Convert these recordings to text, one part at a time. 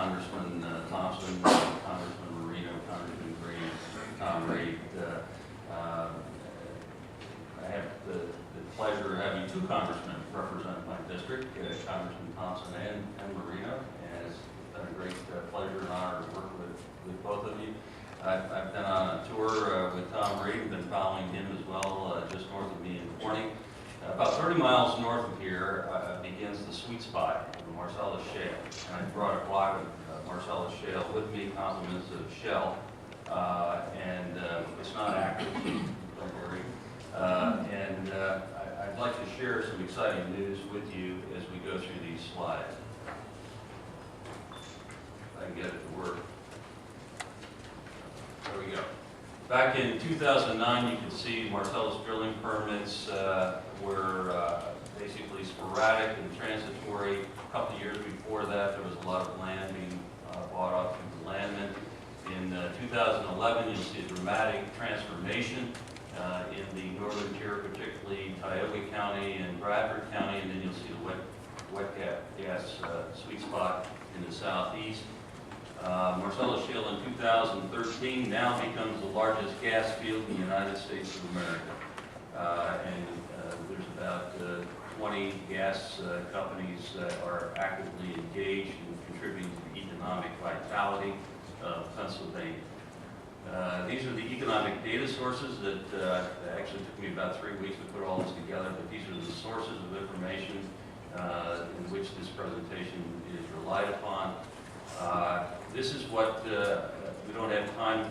Congressman Thompson, Congressman Marino, Congressman Green, Tom Reed. I have the pleasure of having two congressmen represent my district, Congressman Thompson and Marino, and it's been a great pleasure and honor to work with both of you. I've been on a tour with Tom Reed, been following him as well, just north of me in Corning. About 30 miles north of here begins the sweet spot of the Marcellus Shale. And I brought a block of Marcellus Shale with me, compliments of Shell. It's not active, don't worry. I'd like to share some exciting news with you as we go through these slides. If I can get it to work. There we go. Back in 2009, you can see Marcellus drilling permits were basically sporadic and transitory. A couple of years before that, there was a lot of land being bought off through the landmen. In 2011, you'll see a dramatic transformation in the northern tier, particularly Tioga County and Bradford County, and then you'll see the wet gas sweet spot in the southeast. Marcellus Shale in 2013 now becomes the largest gas field in the United States of America. There's about 20 gas companies that are actively engaged in contributing to the economic vitality of Pennsylvania. These are the economic data sources that actually took me about 3 weeks to put all this together, but these are the sources of information in which this presentation is relied upon. This is what, we don't have time,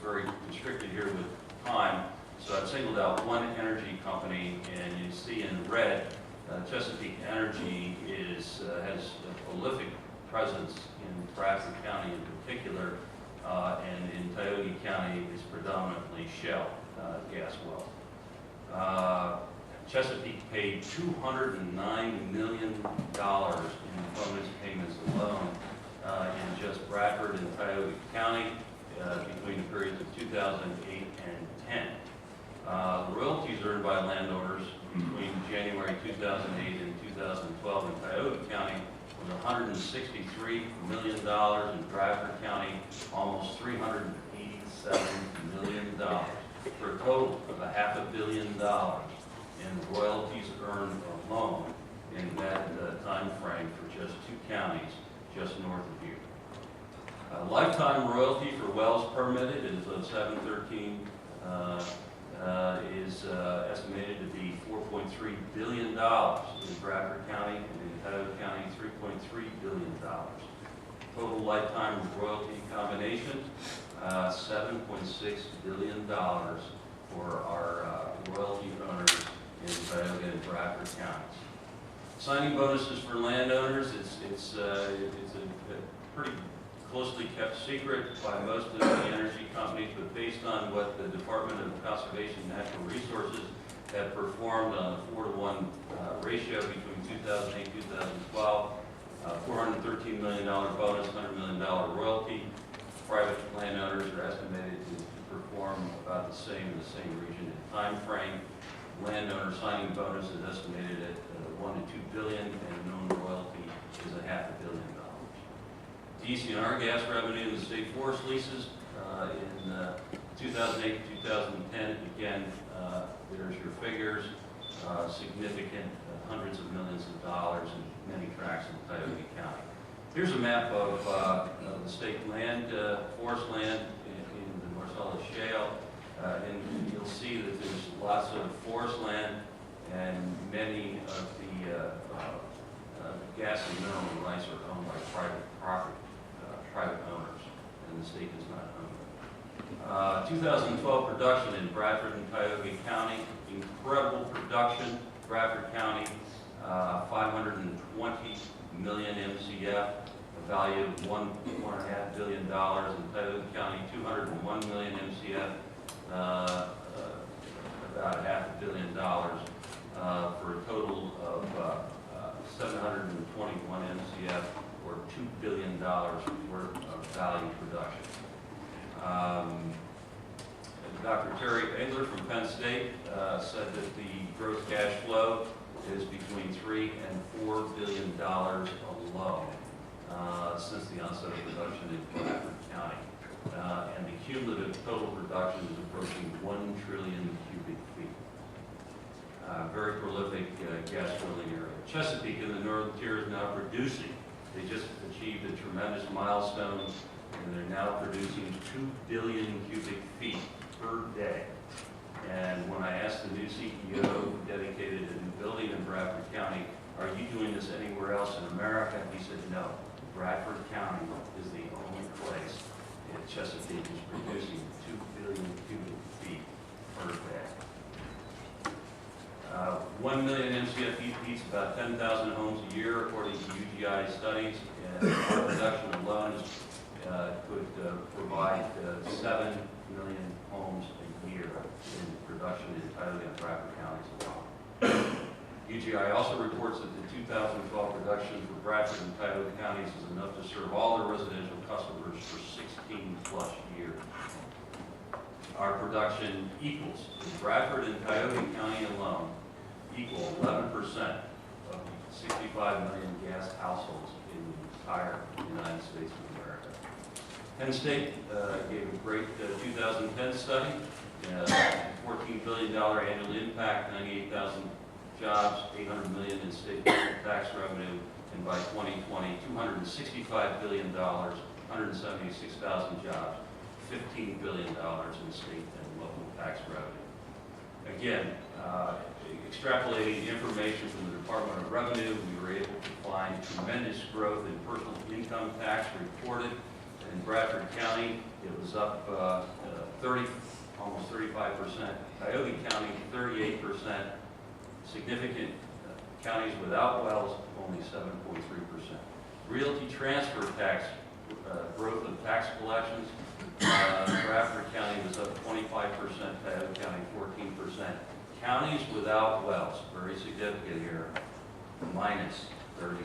we're very constricted here with time, so I've singled out one energy company, and you see in red, Chesapeake Energy has a prolific presence in Bradford County in particular, and in Tioga County is predominantly Shell gas wells. Chesapeake paid $209 million in bonus payments alone in just Bradford and Tioga County between the periods of 2008 and 10. Royalties earned by landowners between January 2008 and 2012 in Tioga County was $163 million, in Bradford County almost $387 million, for a total of $500 million in royalties earned alone in that time frame for just two counties just north of here. Lifetime royalty for wells permitted is of 713 is estimated to be $4.3 billion in Bradford County, and in Tioga County, $3.3 billion. Total lifetime royalty combination, $7.6 billion for our royalty owners in Tioga and Bradford counties. Signing bonuses for landowners, it's a pretty closely kept secret by most of the energy companies, but based on what the Department of Conservation and Natural Resources have performed on a 4-to-1 ratio between 2008 and 2012, $413 million bonus, $100 million royalty. Private landowners are estimated to perform about the same in the same region and time frame. Landowner signing bonus is estimated at $1 to $2 billion, and known royalty is $500 million. DCNR gas revenue in the state forest leases in 2008 to 2010, again, there's your figures, significant hundreds of millions of dollars in many tracts in Tioga County. Here's a map of the state land, forest land in the Marcellus Shale, and you'll see that there's lots of forest land, and many of the gas and mineral rights are owned by private property, private owners, and the state does not own them. 2012 production in Bradford and Tioga County, incredible production. Bradford County, 520 million MCF, a value of $1.5 billion. In Tioga County, 201 million MCF, about $500 million, for a total of 721 MCF, or $2 billion worth of value production. Dr. Terry Engler from Penn State said that the gross cash flow is between $3 and $4 billion alone since the onset of production in Bradford County. And the cumulative total production is approaching 1 trillion cubic feet. Very prolific gas drilling area. Chesapeake in the northern tier is now producing. They just achieved a tremendous milestone, and they're now producing 2 billion cubic feet per day. And when I asked the new CEO who dedicated a new building in Bradford County, are you doing this anywhere else in America? He said, no. Bradford County is the only place in Chesapeake is producing 2 billion cubic feet per day. 1 million MCFE heats about 10,000 homes a year, according to UGI studies, and our production alone could provide 7 million homes a year in production in Tioga and Bradford counties alone. UGI also reports that the 2012 production for Bradford and Tioga counties is enough to serve all their residential customers for 16 plus years. Our production equals, in Bradford and Tioga County alone, equal 11% of 65 million gas households in the entire United States of America. Penn State gave a great 2010 study, $14 billion annual impact, 98,000 jobs, $800 million in state tax revenue, and by 2020, $265 billion, 176,000 jobs, $15 billion in state and local tax revenue. Again, extrapolating information from the Department of Revenue, we were able to find tremendous growth in personal income tax reported. In Bradford County, it was up almost 35%. Tioga County, 38%. Significant counties without wells, only 7.3%. Realty transfer tax growth of tax collections, Bradford County was up 25%, Tioga County 14%. Counties without wells, very significant here, minus 36%.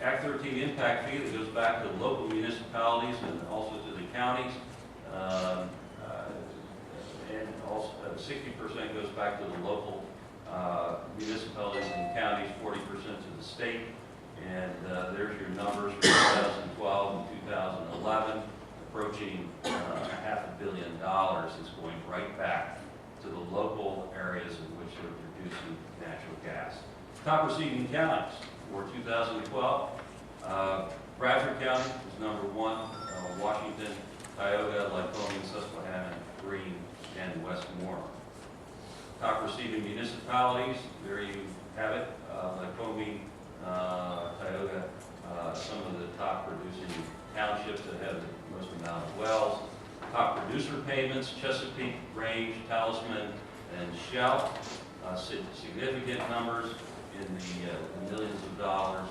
Act 13 impact fee that goes back to local municipalities and also to the counties, and also 60% goes back to the local municipalities and counties, 40% to the state. And there's your numbers for 2012 and 2011, approaching $500 million is going right back to the local areas in which they're producing natural gas. Top receiving counties for 2012, Bradford County is number 1, Washington, Tioga, Lycoming, Susquehanna, Greene, and Westmoreland. Top receiving municipalities, there you have it, Lycoming, Tioga, some of the top producing townships that have the most amount of wells. Top producer payments, Chesapeake, Range, Talisman, and Shell. Significant numbers in the millions of dollars.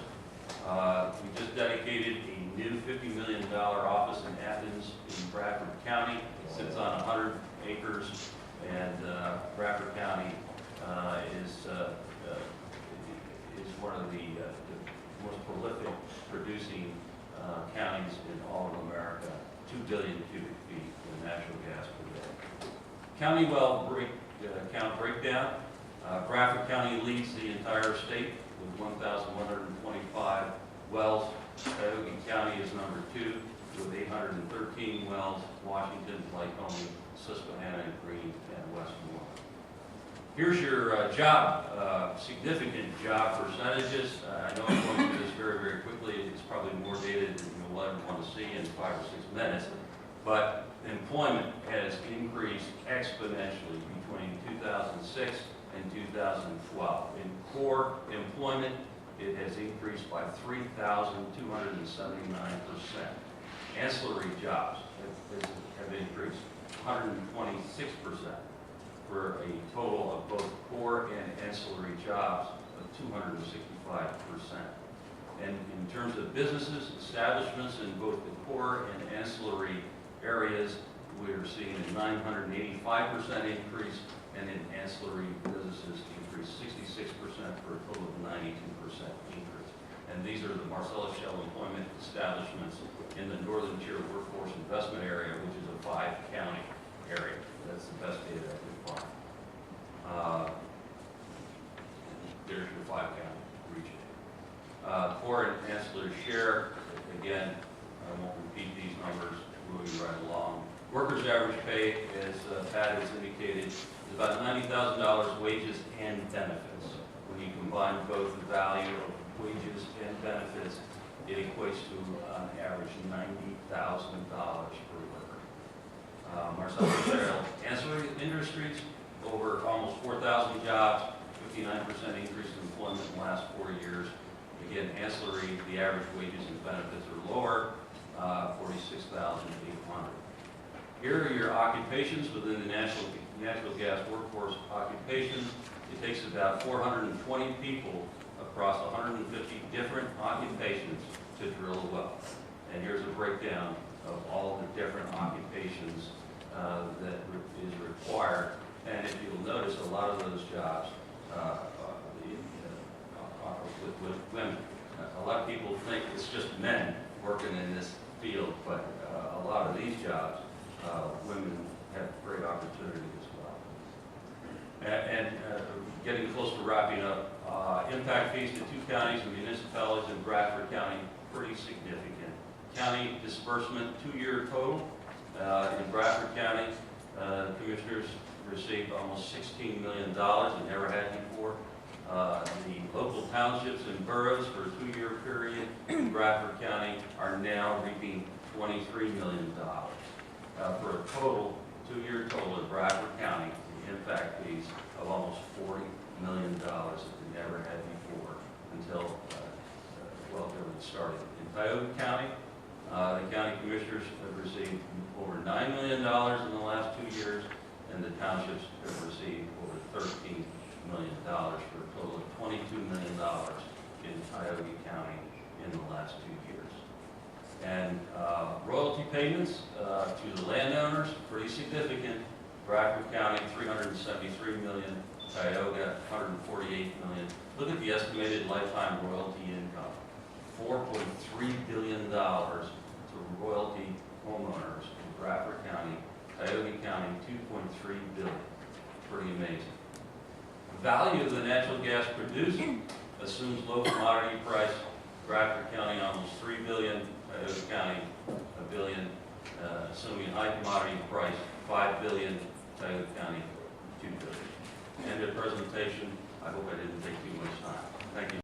We just dedicated a new $50 million office in Athens in Bradford County. It sits on 100 acres, and Bradford County is one of the most prolific producing counties in all of America, 2 billion cubic feet of natural gas per day. County well count breakdown. Bradford County leads the entire state with 1,125 wells. Tioga County is number 2 with 813 wells. Washington, Lycoming, Susquehanna, Greene, and Westmoreland. Here's your significant job percentages. I know I'm going through this very, very quickly. It's probably more data than you'll ever want to see in 5 or 6 minutes. But employment has increased exponentially between 2006 and 2012. In core employment, it has increased by 3,279%. Ancillary jobs have increased 126%. For a total of both core and ancillary jobs of 265%. And in terms of businesses, establishments in both the core and ancillary areas, we are seeing a 985% increase, and in ancillary businesses increased 66% for a total of 92% increase. And these are the Marcellus Shell employment establishments in the Northern Tier Workforce Investment Area, which is a 5-county area. That's the best data I could find. There's your 5-county region. Core and ancillary share again, I won't repeat these numbers, moving right along. Workers' average pay, as Pat has indicated, is about $90,000 wages and benefits. When you combine both the value of wages and benefits, it equates to an average $90,000 per worker. Marcellus Shale ancillary industries, over almost 4,000 jobs, 59% increase in employment in the last 4 years. Again, ancillary, the average wages and benefits are lower, 46,800. Here are your occupations within the natural gas workforce occupations. It takes about 420 people across 150 different occupations to drill a well. And here's a breakdown of all the different occupations that is required. And if you'll notice, a lot of those jobs are with women. A lot of people think it's just men working in this field, but a lot of these jobs, women have great opportunity as well. And getting close to wrapping up, impact fees to 2 counties and municipalities in Bradford County, pretty significant. County disbursement 2-year total in Bradford County, commissioners received almost $16 million they never had before. The local townships and boroughs for a 2-year period in Bradford County are now reaping $23 million. For a total, 2-year total in Bradford County, the impact fees of almost $40 million that they never had before until government started. In Tioga County, the county commissioners have received over $9 million in the last 2 years, and the townships have received over $13 million for a total of $22 million in Tioga County in the last 2 years. And royalty payments to the landowners, pretty significant. Bradford County, $373 million. Tioga, $148 million. Look at the estimated lifetime royalty income. $4.3 billion to royalty homeowners in Bradford County. Tioga County, $2.3 billion. Pretty amazing. The value of the natural gas produced assumes low commodity price. Bradford County, almost $3 billion. Tioga County, $1 billion. Assuming high commodity price, $5 billion. Tioga County, $2 billion. End of presentation. I hope I didn't take too much time. Thank you.